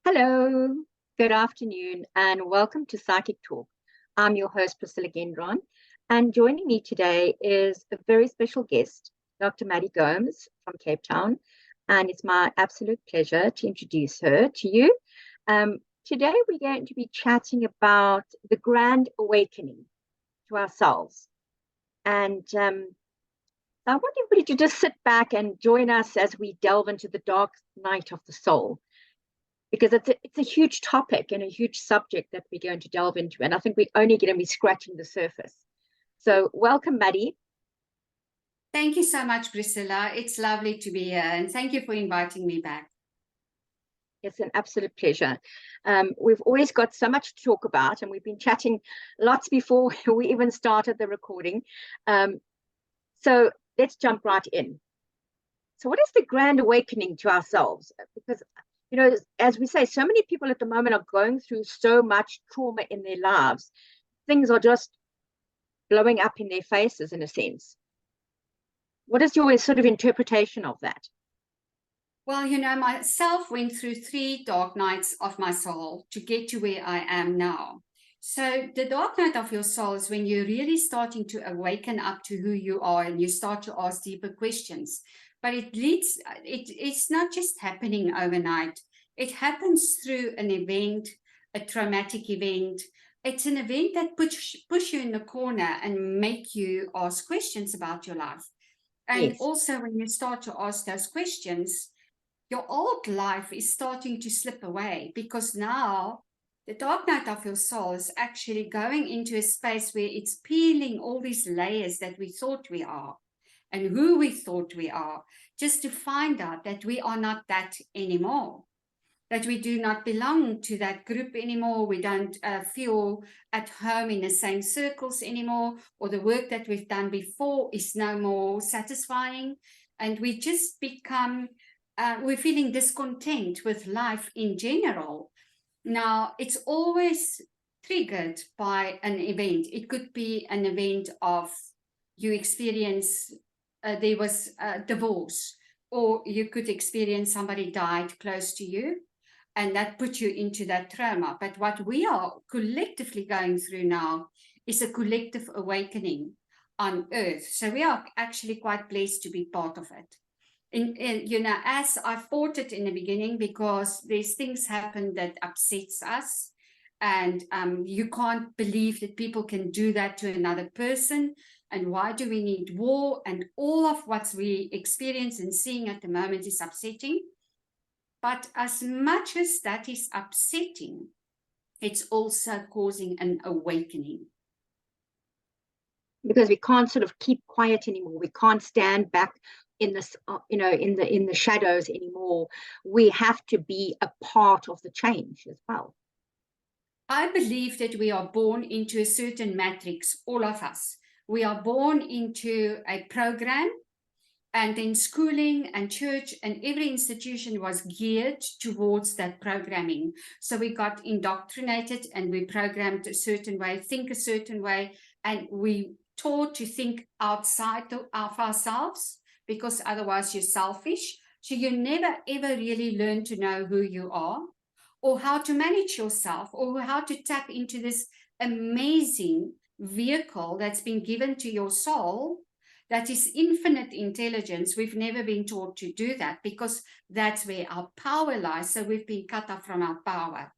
Hello, good afternoon, and welcome to Psychic Talk. I'm your host, Priscilla Gendron, and joining me today is a very special guest, Dr. Maddie Gomes from Cape Town, and it's my absolute pleasure to introduce her to you. Um, Today, we're going to be chatting about the grand awakening to ourselves, and I want everybody to just sit back and join us as we delve into the dark night of the soul, because it's a huge topic and a huge subject that we're going to delve into. And I think we're only going to be scratching the surface. So welcome, Maddie. Thank you so much, Priscilla. It's lovely to be here, and thank you for inviting me back. It's an absolute pleasure. We've always got so much to talk about, and we've been chatting lots before we even started the recording. So let's jump right in. So what is the grand awakening to ourselves? Because as we say, so many people at the moment are going through so much trauma in their lives. Things are just blowing up in their faces, in a sense. What is your sort of interpretation of that? Well, myself went through 3 dark nights of my soul to get to where I am now. So the dark night of your soul is when you're really starting to awaken up to who you are and you start to ask deeper questions. But it's not just happening overnight. It happens through an event, a traumatic event. It's an event that push you in the corner and make you ask questions about your life. And Yes. also when you start to ask those questions, your old life is starting to slip away, because now the dark night of your soul is actually going into a space where it's peeling all these layers that we thought we are and who we thought we are, just to find out that we are not that anymore, that we do not belong to that group anymore. We don't feel at home in the same circles anymore, or the work that we've done before is no more satisfying. And we just become, we're feeling discontent with life in general. Now, it's always triggered by an event. It could be an event of you experience, there was a divorce, or you could experience somebody died close to you, and that put you into that trauma. But what we are collectively going through now is a collective awakening on earth. So we are actually quite blessed to be part of it. As I thought it in the beginning, because these things happen that upsets us, and you can't believe that people can do that to another person. And why do we need war? And all of what we experience and seeing at the moment is upsetting. But as much as that is upsetting, it's also causing an awakening. Because we can't sort of keep quiet anymore. We can't stand back in this, in the shadows anymore. We have to be a part of the change as well. I believe that we are born into a certain matrix, all of us. We are born into a program, and then schooling and church and every institution was geared towards that programming. So we got indoctrinated and we programmed a certain way, think a certain way, and we taught to think outside of ourselves, because otherwise you're selfish. So you never ever really learn to know who you are, or how to manage yourself, or how to tap into this amazing vehicle that's been given to your soul, that is infinite intelligence. We've never been taught to do that, because that's where our power lies. So we've been cut off from our power.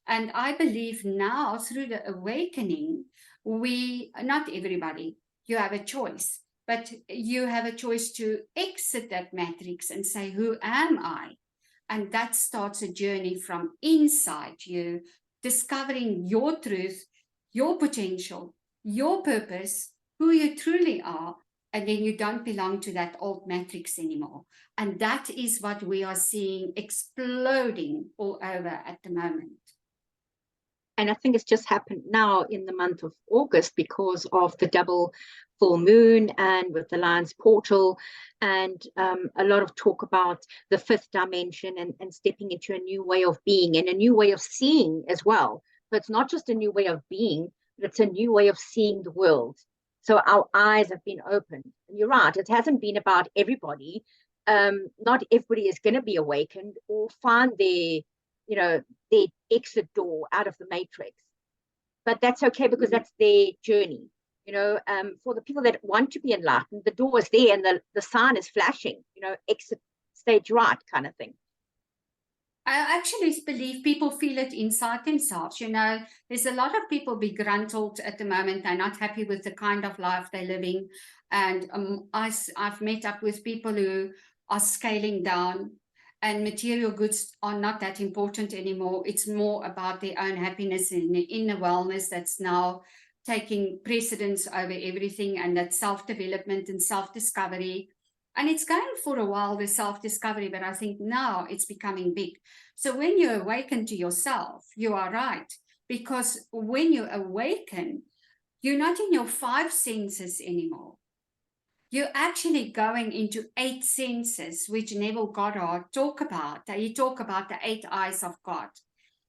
And I believe now, through the awakening, not everybody, you have a choice, but you have a choice to exit that matrix and say, who am I? And that starts a journey from inside you, discovering your truth, your potential, your purpose, who you truly are. And then you don't belong to that old matrix anymore. And that is what we are seeing exploding all over at the moment. And I think it's just happened now in the month of August because of the double full moon and with the Lion's Portal, and a lot of talk about the fifth dimension and stepping into a new way of being and a new way of seeing as well. So it's not just a new way of being, but it's a new way of seeing the world. So our eyes have been opened. And you're right, it hasn't been about everybody. Not everybody is going to be awakened or find their exit door out of the matrix. But that's okay, because that's their journey. For the people that want to be enlightened, the door is there and the sign is flashing, exit stage right kind of thing. I actually believe people feel it inside themselves. There's a lot of people begruntled at the moment. They're not happy with the kind of life they're living. And I've met up with people who are scaling down, and material goods are not that important anymore. It's more about their own happiness and inner wellness that's now taking precedence over everything, and that self-development and self-discovery. And it's going for a while, the self-discovery, but I think now it's becoming big. So when you awaken to yourself, you are right. Because when you awaken, you're not in your 5 senses anymore. You're actually going into 8 senses, which Neville Goddard talk about. He talk about the 8 eyes of God.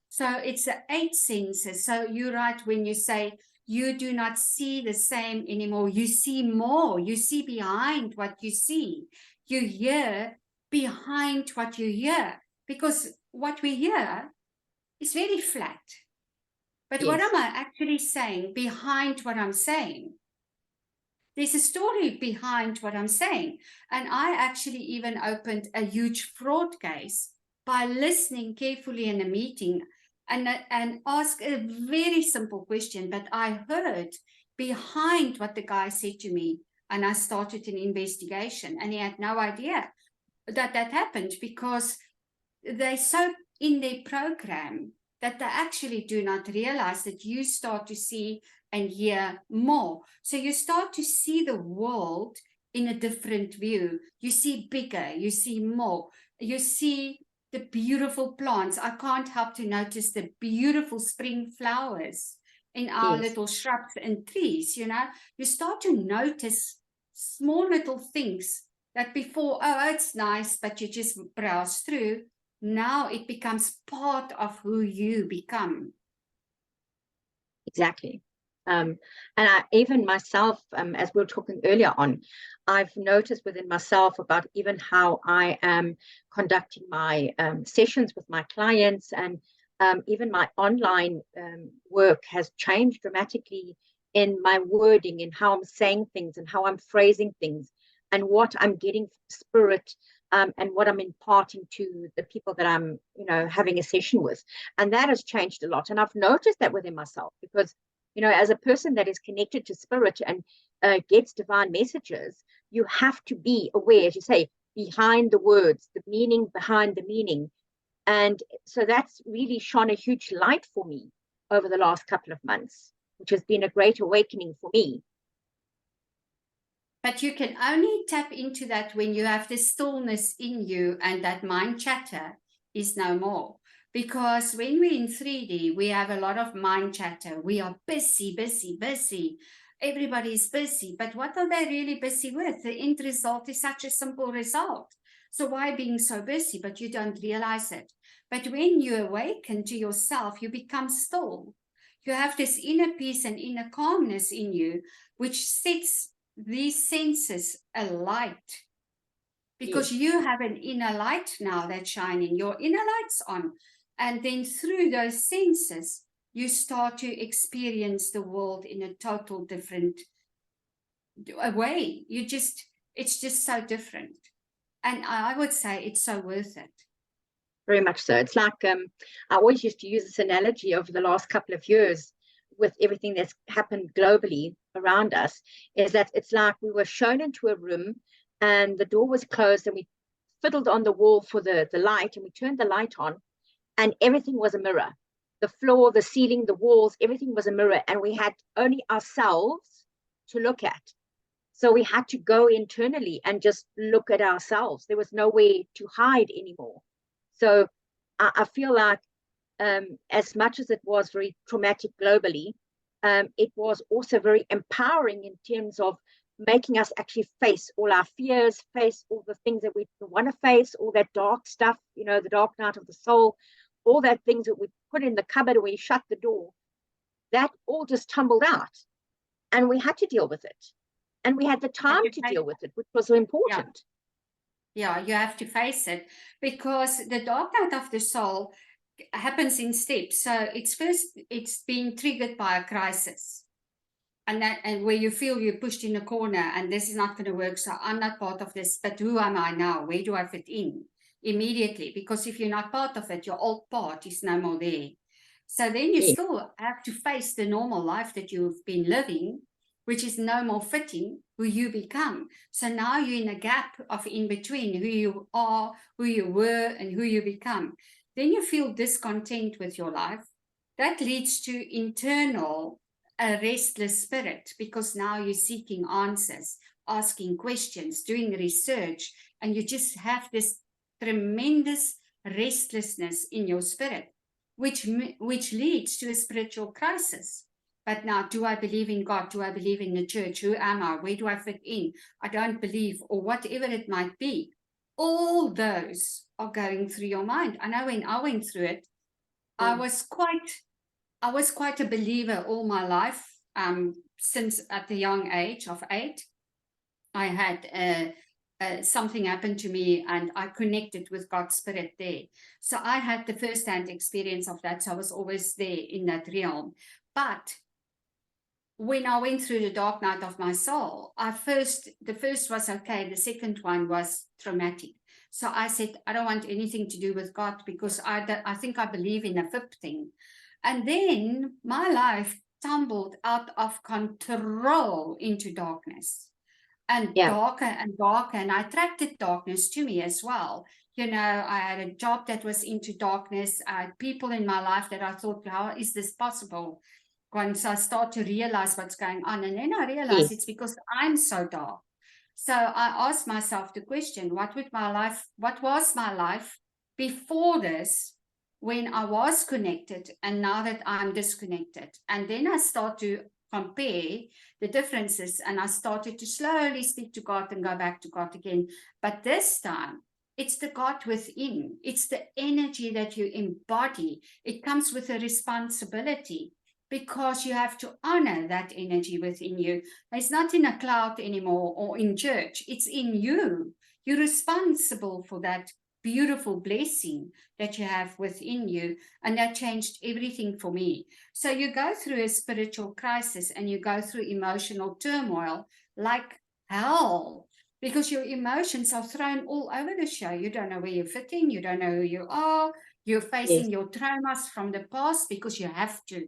So it's the 8 senses. So you're right when you say you do not see the same anymore. You see more. You see behind what you see. You hear behind what you hear. Because what we hear is very flat. But Yes. what am I actually saying behind what I'm saying? There's a story behind what I'm saying. And I actually even opened a huge fraud case by listening carefully in a meeting and ask a very simple question. But I heard behind what the guy said to me, and I started an investigation, and he had no idea that happened, because they're so in their program that they actually do not realize that you start to see and hear more. So you start to see the world in a different view. You see bigger, you see more, you see the beautiful plants. I can't help to notice the beautiful spring flowers in our little shrubs and trees. You start to notice small little things that before, it's nice, but you just browse through. Now it becomes part of who you become. Exactly. And even myself, as we were talking earlier on, I've noticed within myself about even how I am conducting my sessions with my clients, and even my online work has changed dramatically in my wording, in how I'm saying things and how I'm phrasing things, and what I'm getting from spirit, and what I'm imparting to the people that I'm, having a session with. And that has changed a lot. And I've noticed that within myself, because as a person that is connected to spirit and gets divine messages, you have to be aware, as you say, behind the words, the meaning behind the meaning. And so that's really shone a huge light for me over the last couple of months, which has been a great awakening for me. But you can only tap into that when you have the stillness in you, and that mind chatter is no more. Because when we're in 3D, we have a lot of mind chatter. We are busy, busy, busy. Everybody's busy. But what are they really busy with? The end result is such a simple result. So why being so busy? But you don't realize it. But when you awaken to yourself, you become still. You have this inner peace and inner calmness in you, which sets these senses alight. Because you have an inner light now that's shining. Your inner light's on. And then through those senses, you start to experience the world in a total different way. It's just so different. And I would say it's so worth it. Very much so. It's like, I always used to use this analogy over the last couple of years with everything that's happened globally around us, is that it's like we were shown into a room and the door was closed, and we fiddled on the wall for the light, and we turned the light on, and everything was a mirror. The floor, the ceiling, the walls, everything was a mirror, and we had only ourselves to look at. So we had to go internally and just look at ourselves. There was no way to hide anymore. So I feel like, as much as it was very traumatic globally, it was also very empowering in terms of making us actually face all our fears, face all the things that we want to face, all that dark stuff, the dark night of the soul, all that things that we put in the cupboard when we shut the door, that all just tumbled out, and we had to deal with it. And we had the time to deal with it, which was so important. Yeah, you have to face it, because the dark night of the soul happens in steps. So it's first, it's being triggered by a crisis. And where you feel you're pushed in a corner and this is not going to work. So I'm not part of this, but who am I now? Where do I fit in? Immediately, because if you're not part of it, your old part is no more there. So then you Yeah. still have to face the normal life that you've been living, which is no more fitting who you become. So now you're in a gap of in between who you are, who you were, and who you become. Then you feel discontent with your life. That leads to internal, a restless spirit, because now you're seeking answers, asking questions, doing research, and you just have this tremendous restlessness in your spirit, which leads to a spiritual crisis. But now, do I believe in God? Do I believe in the church? Who am I? Where do I fit in? I don't believe, or whatever it might be. All those are going through your mind. I know when I went through it, I was quite a believer all my life. Since at the young age of 8, I had something happened to me and I connected with God's spirit there. So I had the first-hand experience of that. So I was always there in that realm. But when I went through the dark night of my soul, the first was okay. The second one was traumatic. So I said, I don't want anything to do with God, because I think I believe in a fifth thing. And then my life tumbled out of control into darkness, and Yeah. darker and darker. And I attracted darkness to me as well. You know, I had a job that was into darkness. I had people in my life that I thought, how is this possible? Once I start to realize what's going on, and then I realize it's because I'm so dark. So I asked myself the question, what was my life before this, when I was connected, and now that I'm disconnected? And then I start to compare the differences, and I started to slowly speak to God and go back to God again. But this time, it's the God within. It's the energy that you embody. It comes with a responsibility, because you have to honor that energy within you. It's not in a cloud anymore or in church. It's in you. You're responsible for that beautiful blessing that you have within you. And that changed everything for me. So you go through a spiritual crisis and you go through emotional turmoil like hell, because your emotions are thrown all over the show. You don't know where you're fitting. You don't know who you are. You're facing your traumas from the past, because you have to.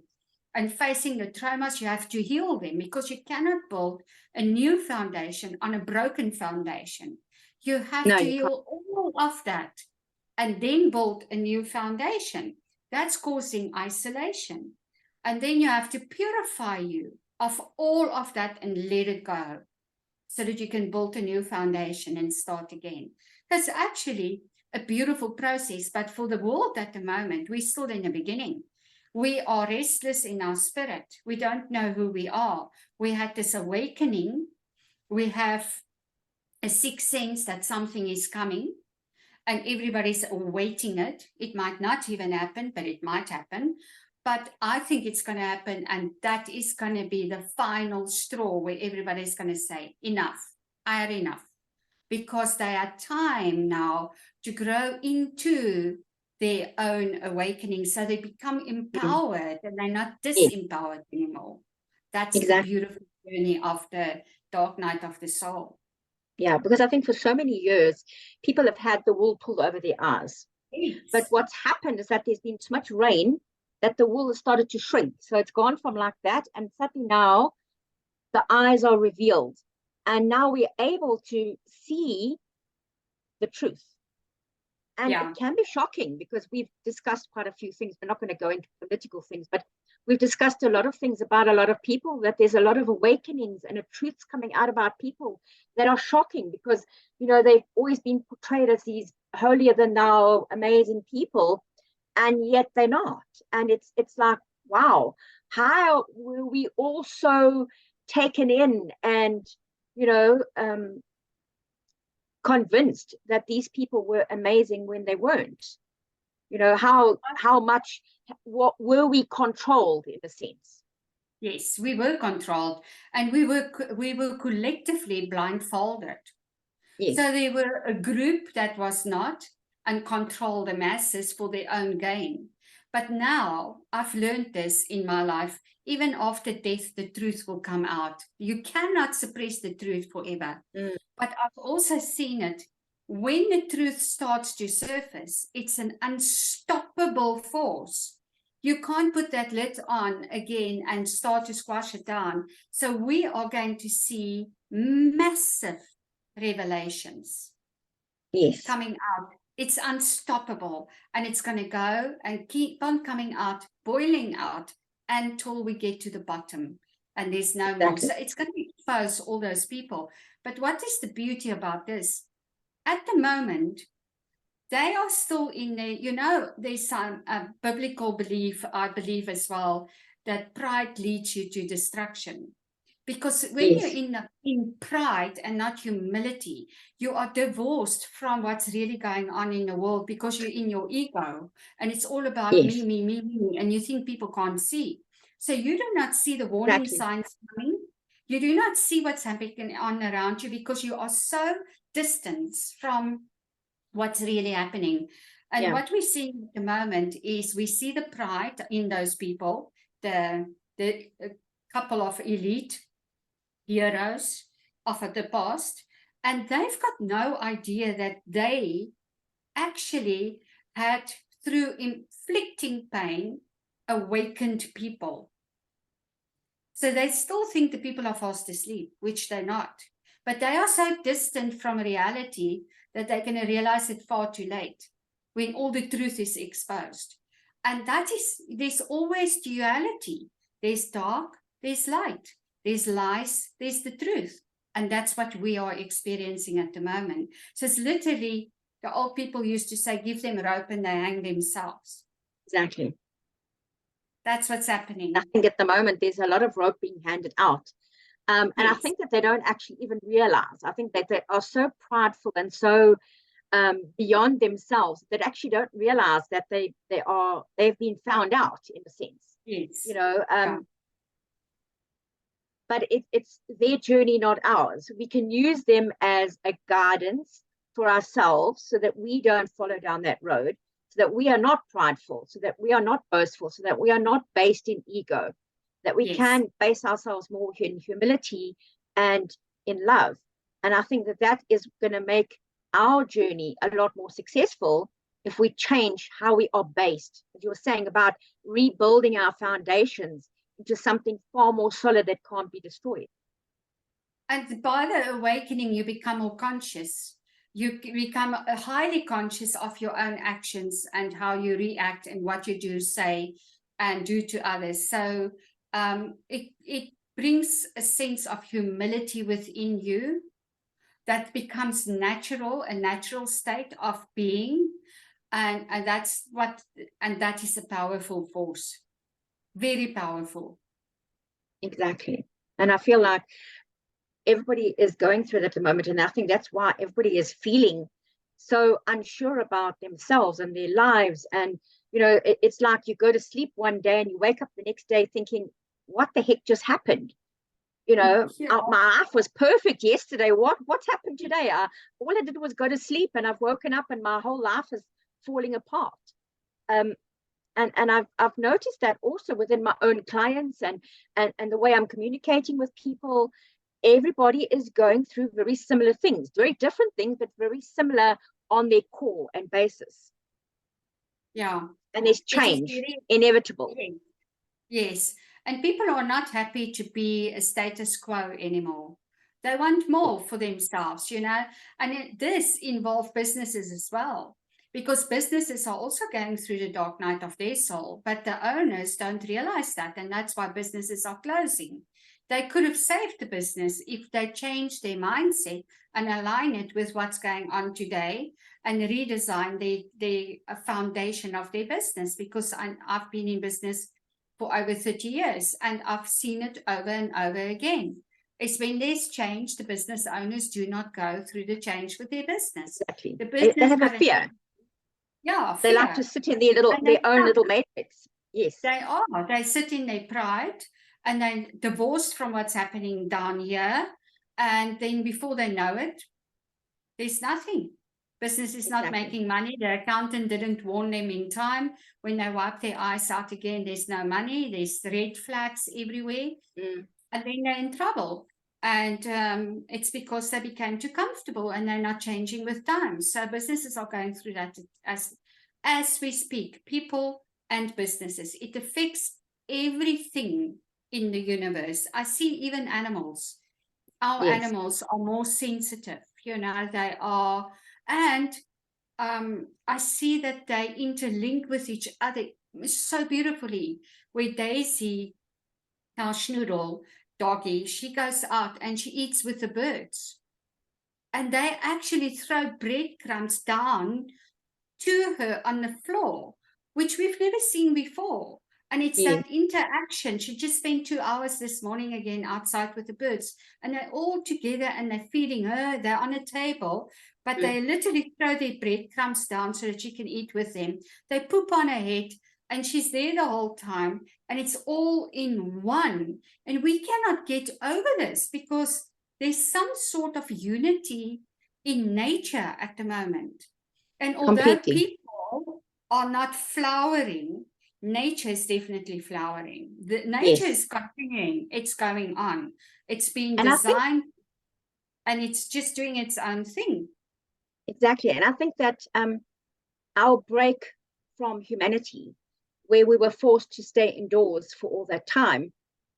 And facing the traumas, you have to heal them, because you cannot build a new foundation on a broken foundation. You have No, to you can't. heal all of that and then build a new foundation. That's causing isolation. And then you have to purify you of all of that and let it go, so that you can build a new foundation and start again. That's actually a beautiful process. But for the world at the moment, we're still in the beginning. We are restless in our spirit. We don't know who we are. We had this awakening. We have a sixth sense that something is coming, and everybody's awaiting it. It might not even happen, but it might happen. But I think it's going to happen, and that is going to be the final straw where everybody's going to say, enough, I had enough, because they had time now to grow into their own awakening, so they become empowered and they're not disempowered anymore. That's the Exactly. beautiful journey of the dark night of the soul. Yeah, because I think for so many years, people have had the wool pulled over their eyes. Yes. But what's happened is that there's been so much rain that the wool has started to shrink. So it's gone from like that, and suddenly now the eyes are revealed. And now we're able to see the truth. And it can be shocking, because we've discussed quite a few things. We're not going to go into political things, but we've discussed a lot of things about a lot of people, that there's a lot of awakenings and truths coming out about people that are shocking, because, you know, they've always been portrayed as these holier than thou, amazing people, and yet they're not. And it's like, wow, how were we all so taken in and, you know, convinced that these people were amazing when they weren't? You know, how much, what were we controlled in a sense? Yes, we were controlled, and we were collectively blindfolded. Yes. So there were a group that was not, and controlled the masses for their own gain. But now I've learned this in my life. Even after death, the truth will come out. You cannot suppress the truth forever. But I've also seen it. When the truth starts to surface, it's an unstoppable force. You can't put that lid on again and start to squash it down. So we are going to see massive revelations coming out. It's unstoppable, and it's going to go and keep on coming out, boiling out until we get to the bottom, and there's no more. So it's going to expose all those people. But what is the beauty about this? At the moment, they are still in there. There's some biblical belief, I believe as well, that pride leads you to destruction. Because when you're in pride and not humility, you are divorced from what's really going on in the world, because you're in your ego and it's all about me, and you think people can't see. So you do not see the warning signs coming. You do not see what's happening on around you, because you are so distant from what's really happening. And what we see at the moment is we see the pride in those people, the couple of elite heroes of the past, and they've got no idea that they actually had, through inflicting pain, awakened people. So they still think the people are fast asleep, which they're not. But they are so distant from reality that they're going to realize it far too late, when all the truth is exposed. And there's always duality. There's dark, there's light. There's lies, there's the truth. And that's what we are experiencing at the moment. So it's literally, the old people used to say, give them rope and they hang themselves. Exactly. That's what's happening. I think at the moment there's a lot of rope being handed out. And I think that they don't actually even realize. I think that they are so prideful and so beyond themselves that actually don't realize that they've been found out, in a sense. Yes. But it's their journey, not ours. We can use them as a guidance for ourselves, so that we don't follow down that road, so that we are not prideful, so that we are not boastful, so that we are not based in ego, that we can base ourselves more in humility and in love. And I think that is going to make our journey a lot more successful if we change how we are based. As you were saying about rebuilding our foundations into something far more solid that can't be destroyed. And by the awakening, you become more conscious. You become highly conscious of your own actions and how you react and what you do, say, and do to others. So it brings a sense of humility within you that becomes natural, a natural state of being. And that is a powerful force. Very powerful. Exactly. And I feel like everybody is going through it at the moment. And I think that's why everybody is feeling so unsure about themselves and their lives. And, it's like you go to sleep one day and you wake up the next day thinking, what the heck just happened? My life was perfect yesterday. What's happened today? All I did was go to sleep, and I've woken up and my whole life is falling apart. And I've noticed that also within my own clients and the way I'm communicating with people. Everybody is going through very similar things, very different things, but very similar on their core and basis. Yeah. And there's change, inevitable. Yes. And people are not happy to be a status quo anymore. They want more for themselves, and this involves businesses as well. Because businesses are also going through the dark night of their soul, but the owners don't realize that, and that's why businesses are closing. They could have saved the business if they changed their mindset and align it with what's going on today and redesign the foundation of their business. Because I've been in business for over 30 years, and I've seen it over and over again. It's when there's change, the business owners do not go through the change with their business. Exactly. The business they have a fear. Yeah, they like to sit in their own little matrix. Yes, they are. They sit in their pride, and they're divorced from what's happening down here. And then before they know it, there's nothing. Business is not Exactly. making money. The accountant didn't warn them in time. When they wipe their eyes out again, there's no money. There's red flags everywhere. Mm. And then they're in trouble. And it's because they became too comfortable and they're not changing with time. So businesses are going through that as we speak, people and businesses. It affects everything in the universe. I see even animals. Our Yes. animals are more sensitive, they are. And I see that they interlink with each other so beautifully. Where Daisy, our schnoodle doggy, she goes out and she eats with the birds. And they actually throw breadcrumbs down to her on the floor, which we've never seen before. And it's Yes. that interaction. She just spent 2 hours this morning again outside with the birds, and they're all together and they're feeding her. They're on a table, but they literally throw their breadcrumbs down so that she can eat with them. They poop on her head, and she's there the whole time, and it's all in one. And we cannot get over this because there's some sort of unity in nature at the moment. And although Completely. people are not flowering, nature is definitely flowering. The nature Yes. is continuing, it's going on. It's been And I think designed and it's just doing its own thing. exactly. And I think that our break from humanity, where we were forced to stay indoors for all that time,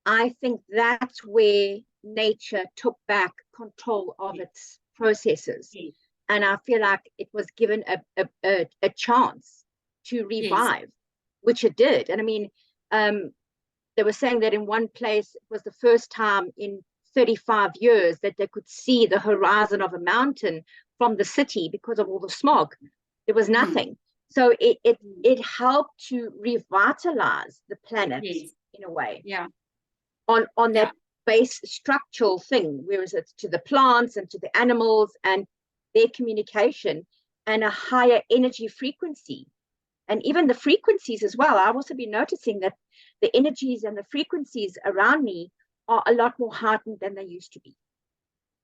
I think that's where nature took back control of its processes. Yes. And I feel like it was given a chance to revive, which it did. And I mean, they were saying that in one place, it was the first time in 35 years that they could see the horizon of a mountain from the city because of all the smog. There was nothing. So it helped to revitalize the planet Yes. in a way. Yeah. On that base structural thing, whereas it's to the plants and to the animals and their communication and a higher energy frequency. And even the frequencies as well. I've also been noticing that the energies and the frequencies around me are a lot more heightened than they used to be.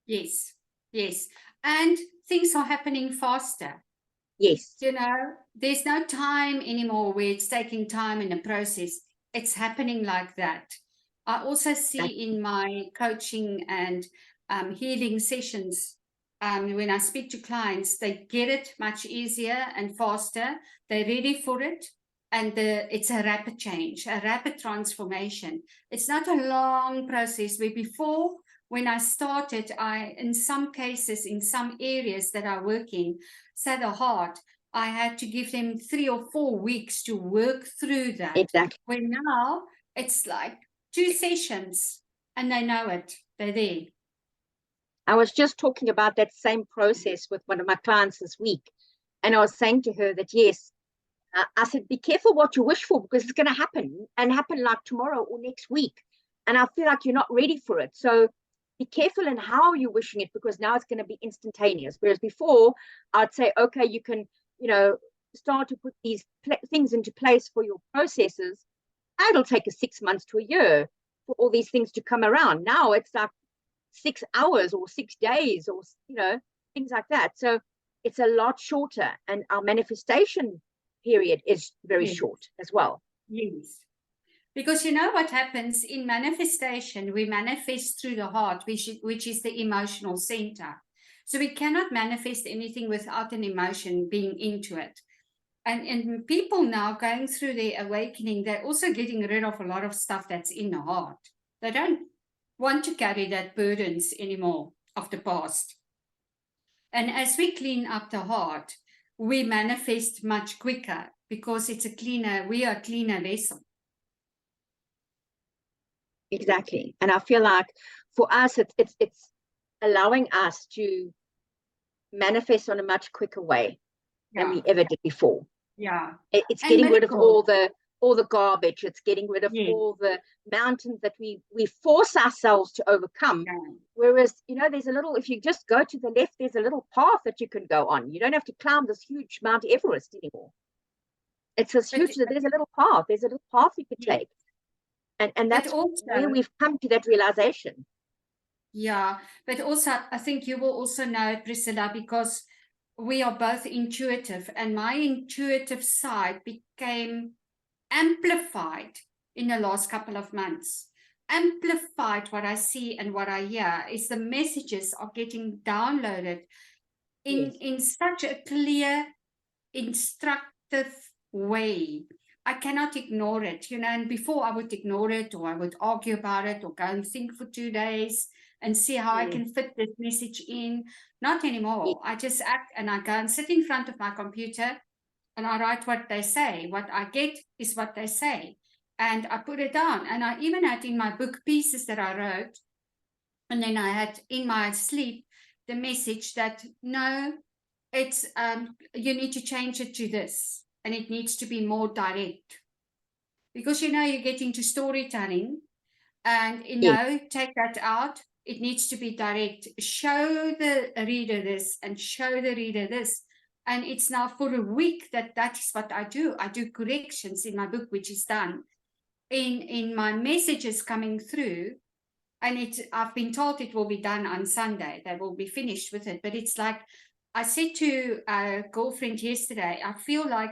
Yes. Yes. And things are happening faster. Yes. There's no time anymore where it's taking time in the process. It's happening like that. I also see in my coaching and healing sessions, when I speak to clients, they get it much easier and faster. They're ready for it. And it's a rapid change, a rapid transformation. It's not a long process where before, when I started, in some cases, in some areas that I work in, say the heart, I had to give them 3 or 4 weeks to work through that. Exactly. When now it's like 2 sessions and they know it. They're there. I was just talking about that same process with one of my clients this week. And I was saying to her that, yes, I said, be careful what you wish for because it's going to happen and happen like tomorrow or next week. And I feel like you're not ready for it. So be careful in how you're wishing it because now it's going to be instantaneous. Whereas before, I'd say, okay, you can, start to put these things into place for your processes. It'll take us 6 months to a year for all these things to come around. Now it's like 6 hours or 6 days or, things like that. So it's a lot shorter. And our manifestation period is very short as well. Yes. Because you know what happens in manifestation, we manifest through the heart, which is the emotional center. So we cannot manifest anything without an emotion being into it. And people now going through their awakening, they're also getting rid of a lot of stuff that's in the heart. They don't want to carry that burdens anymore of the past. And as we clean up the heart, we manifest much quicker because we are a cleaner vessel. Exactly. And I feel like for us, it's allowing us to manifest on a much quicker way than we ever did before. Yeah. It's getting rid of all the garbage. It's getting rid of all the mountains that we force ourselves to overcome. Yeah. Whereas, there's a little, if you just go to the left, there's a little path that you can go on. You don't have to climb this huge Mount Everest anymore. It's this huge, there's a little path. There's a little path you could take. And that's also where we've come to that realization. Yeah, but also I think you will also know it, Priscilla, because we are both intuitive, and my intuitive side became amplified in the last couple of months. Amplified what I see and what I hear is the messages are getting downloaded in such a clear, instructive way. I cannot ignore it, and before I would ignore it, or I would argue about it, or go and think for 2 days and see how I can fit this message in. Not anymore. I just act, and I go and sit in front of my computer and I write what they say. What I get is what they say. And I put it down. And I even had in my book pieces that I wrote. And then I had in my sleep the message that, no, it's you need to change it to this. And it needs to be more direct. Because, you get into storytelling. And, take that out. It needs to be direct. Show the reader this and show the reader this. And it's now for a week that is what I do. I do corrections in my book, which is done. In my messages coming through, and I've been told it will be done on Sunday. They will be finished with it. But it's like, I said to a girlfriend yesterday, I feel like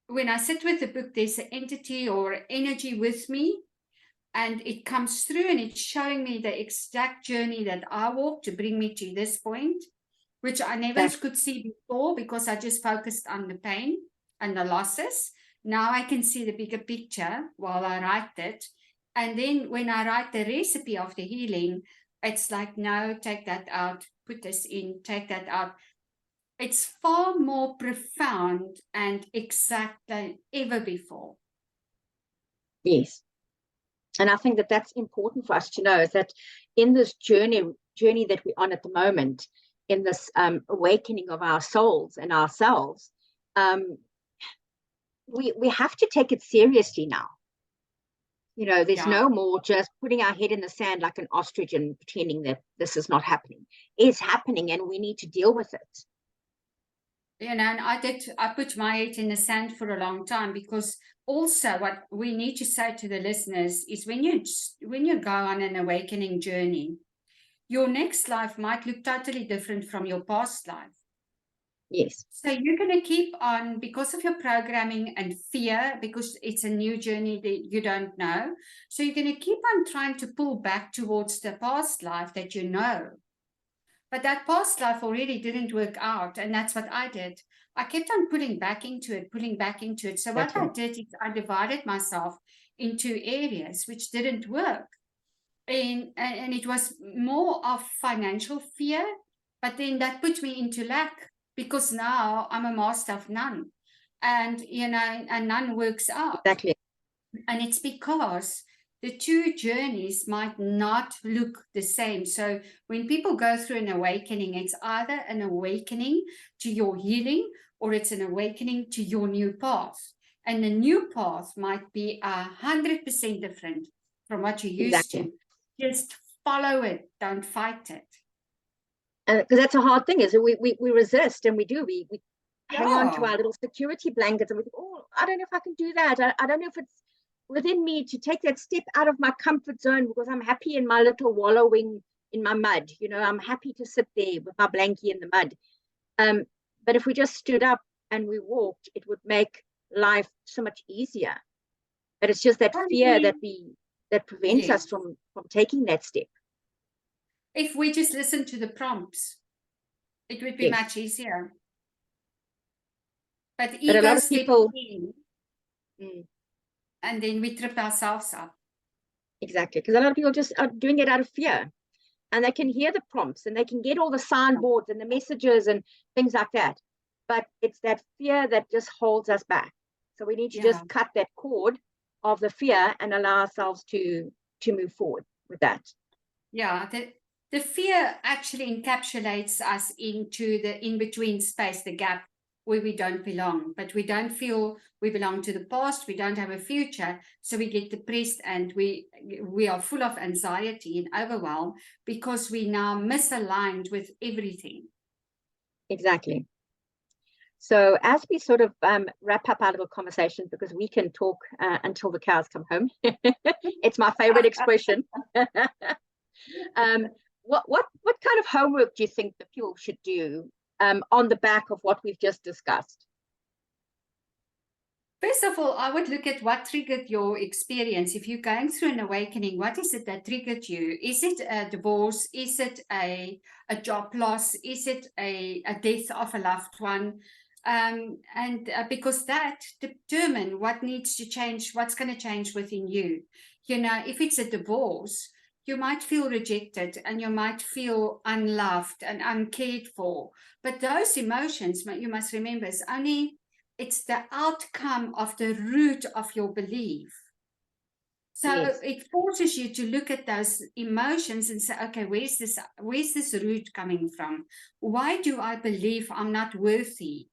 when I sit with the book, there's an entity or energy with me, and it comes through and it's showing me the exact journey that I walked to bring me to this point, which I never could see before because I just focused on the pain and the losses. Now I can see the bigger picture while I write it. And then when I write the recipe of the healing, it's like, no, take that out, put this in, take that out. It's far more profound and exact than ever before. Yes. And I think that that's important for us to know, is that in this journey that we're on at the moment, in this awakening of our souls and ourselves, we have to take it seriously now. There's no more just putting our head in the sand like an ostrich and pretending that this is not happening. It's happening, and we need to deal with it. And I put my head in the sand for a long time, because also what we need to say to the listeners is when you go on an awakening journey, your next life might look totally different from your past life. Yes. So you're going to keep on, because of your programming and fear, because it's a new journey that you don't know. So you're going to keep on trying to pull back towards the past life that you know. But that past life already didn't work out. And that's what I did. I kept on pulling back into it. So what I did is I divided myself into areas which didn't work. And it was more of financial fear. But then that put me into lack, because now I'm a master of none. And, and none works out. Exactly. And it's because the two journeys might not look the same. So when people go through an awakening, it's either an awakening to your healing, or it's an awakening to your new path. And the new path might be 100% different from what you used to. Just follow it, don't fight it. Because that's a hard thing, is we resist, and we hang on to our little security blankets, and we think, oh, I don't know if I can do that. I don't know if it's within me to take that step out of my comfort zone, because I'm happy in my little wallowing in my mud. I'm happy to sit there with my blankie in the mud. But if we just stood up and we walked, it would make life so much easier. But it's just that fear that prevents us from taking that step. If we just listen to the prompts, it would be much easier. But ego, a lot of people, and then we trip ourselves up. Exactly, because a lot of people just are doing it out of fear, and they can hear the prompts and they can get all the signboards and the messages and things like that. But it's that fear that just holds us back. So we need to just cut that cord of the fear and allow ourselves to move forward with that. Yeah, the fear actually encapsulates us into the in-between space, the gap where we don't belong, but we don't feel we belong to the past, we don't have a future, so we get depressed, and we are full of anxiety and overwhelm because we now misaligned with everything. Exactly. So as we sort of wrap up our little conversation, because we can talk until the cows come home. It's my favorite expression. What kind of homework do you think the people should do on the back of what we've just discussed? First of all, I would look at what triggered your experience. If you're going through an awakening, what is it that triggered you? Is it a divorce? Is it a job loss? Is it a death of a loved one? Because that determine what needs to change, what's going to change within you. You know, if it's a divorce, you might feel rejected and you might feel unloved and uncared for. But those emotions, you must remember, it's the outcome of the root of your belief. So Yes. it forces you to look at those emotions and say, okay, where's this root coming from? Why do I believe I'm not worthy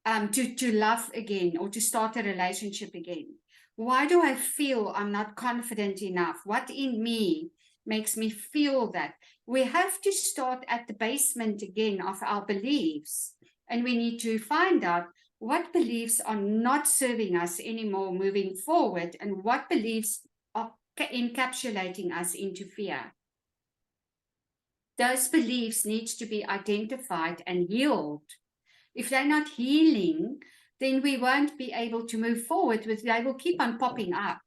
to love again or to start a relationship again? Why do I feel I'm not confident enough? What in me makes me feel that? We have to start at the basement again of our beliefs, and we need to find out what beliefs are not serving us anymore moving forward, and what beliefs are encapsulating us into fear. Those beliefs need to be identified and healed. If they're not healing, then we won't be able to move forward. They will keep on popping up.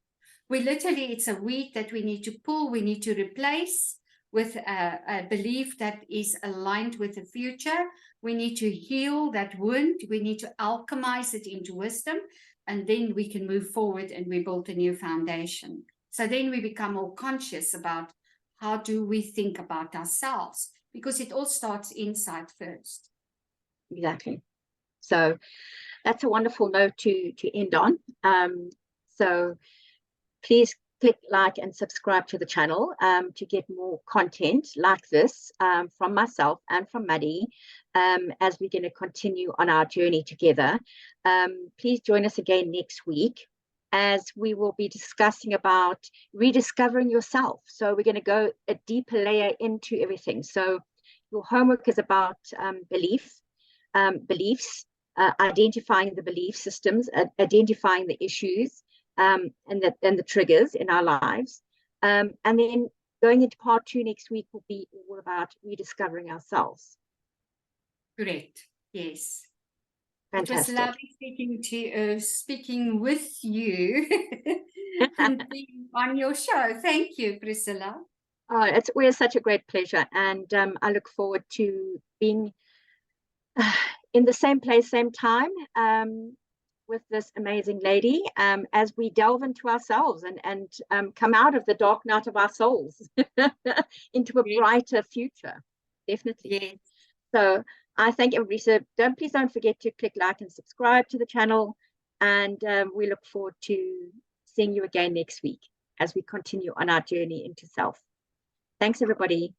It's a weed that we need to pull, we need to replace with a belief that is aligned with the future. We need to heal that wound. We need to alchemize it into wisdom, and then we can move forward and we build a new foundation. So then we become more conscious about how do we think about ourselves, because it all starts inside first. Exactly. So that's a wonderful note to end on. So please click like and subscribe to the channel to get more content like this from myself and from Maddie as we're going to continue on our journey together. Please join us again next week as we will be discussing about rediscovering yourself. So we're going to go a deeper layer into everything. So your homework is about beliefs, identifying the belief systems, identifying the issues, and the triggers in our lives. And then going into part 2 next week will be all about rediscovering ourselves. Correct. Yes. Fantastic. It was lovely speaking with you and being on your show. Thank you, Priscilla. Oh, it's always such a great pleasure. And I look forward to being in the same place, same time, with this amazing lady as we delve into ourselves and come out of the dark night of our souls into a brighter future. Definitely. Yes. So I thank everybody. So please don't forget to click like and subscribe to the channel. And we look forward to seeing you again next week as we continue on our journey into self. Thanks, everybody.